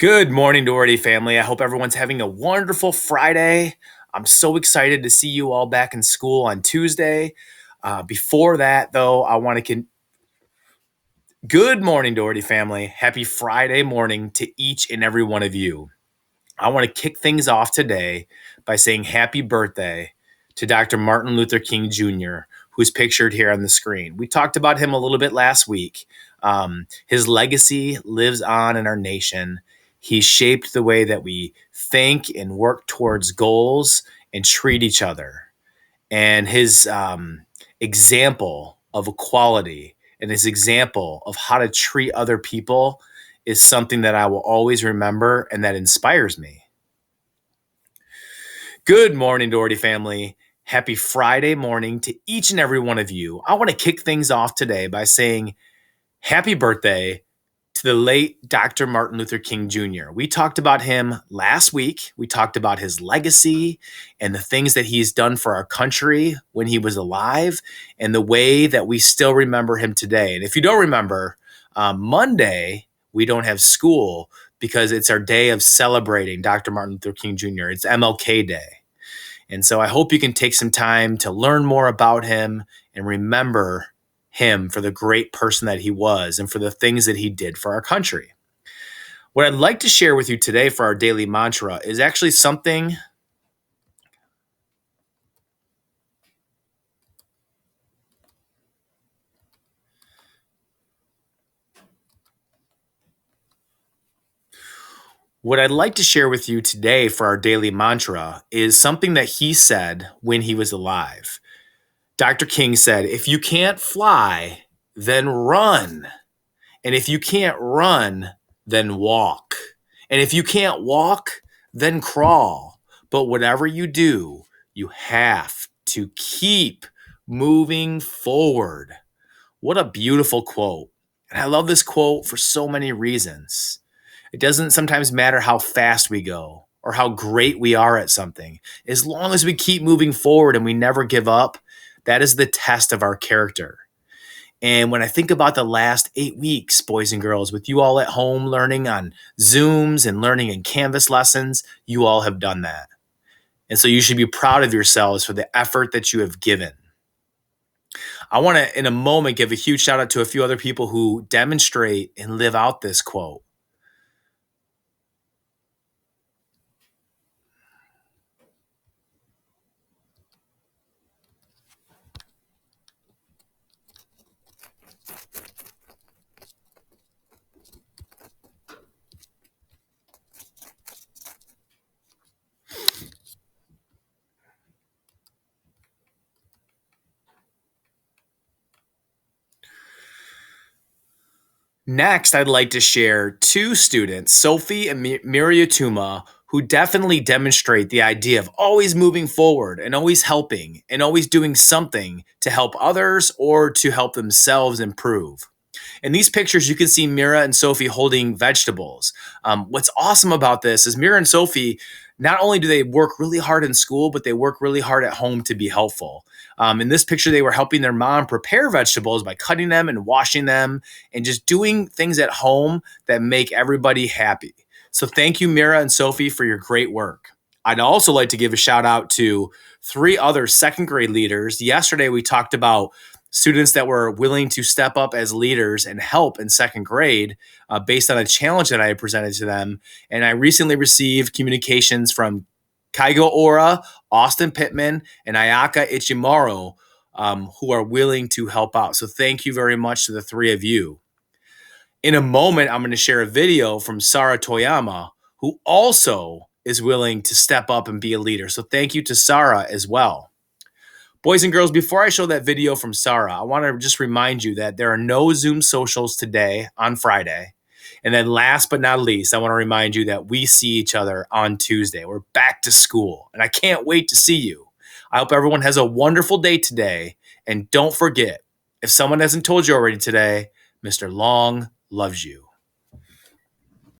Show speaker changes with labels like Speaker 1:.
Speaker 1: Good morning, Doherty family. I hope everyone's having a wonderful Friday. I'm so excited to see you all back in school on Tuesday. Before that, though, I want to. Good morning, Doherty family. Happy Friday morning to each and every one of you. I want to kick things off today by saying happy birthday to Dr. Martin Luther King Jr., who's pictured here on the screen. We talked about him a little bit last week. His legacy lives on in our nation. He shaped the way that we think and work towards goals and treat each other. And his example of equality and his example of how to treat other people is something that I will always remember and that inspires me. Good morning, Doherty family. Happy Friday morning to each and every one of you. I want to kick things off today by saying happy birthday to the late Dr. Martin Luther King Jr. We talked about him last week. We talked about his legacy and the things that he's done for our country when he was alive and the way that we still remember him today. And if you don't remember, Monday, we don't have school because it's our day of celebrating Dr. Martin Luther King Jr. It's MLK Day. And so I hope you can take some time to learn more about him and remember him for the great person that he was and for the things that he did for our country. What I'd like to share with you today for our daily mantra is actually something What I'd like to share with you today for our daily mantra is something that he said when he was alive. Dr. King said, "If you can't fly, then run. And if you can't run, then walk. And if you can't walk, then crawl. But whatever you do, you have to keep moving forward." What a beautiful quote. And I love this quote for so many reasons. It doesn't sometimes matter how fast we go or how great we are at something. As long as we keep moving forward and we never give up, that is the test of our character. And when I think about the last 8 weeks, boys and girls, with you all at home learning on Zooms and learning in Canvas lessons, you all have done that. And so you should be proud of yourselves for the effort that you have given. I want to, in a moment, give a huge shout out to a few other people who demonstrate and live out this quote. Next, I'd like to share two students, Sophie and Miriatuma, who definitely demonstrate the idea of always moving forward and always helping and always doing something to help others or to help themselves improve. In these pictures, you can see Mira and Sophie holding vegetables. What's awesome about this is Mira and Sophie, not only do they work really hard in school, but they work really hard at home to be helpful. In this picture, they were helping their mom prepare vegetables by cutting them and washing them and just doing things at home that make everybody happy. So thank you, Mira and Sophie, for your great work. I'd also like to give a shout out to 3 other second grade leaders. Yesterday, we talked about students that were willing to step up as leaders and help in second grade based on a challenge that I had presented to them. And I recently received communications from Kaigo Ora, Austin Pittman, and Ayaka Ichimaru, who are willing to help out. So thank you very much to the 3 of you. In a moment, I'm going to share a video from Sara Toyama, who also is willing to step up and be a leader. So thank you to Sara as well. Boys and girls, before I show that video from Sara, I want to just remind you that there are no Zoom socials today on Friday. And then last but not least, I want to remind you that we see each other on Tuesday. We're back to school, and I can't wait to see you. I hope everyone has a wonderful day today. And don't forget, if someone hasn't told you already today, Mr. Long loves you.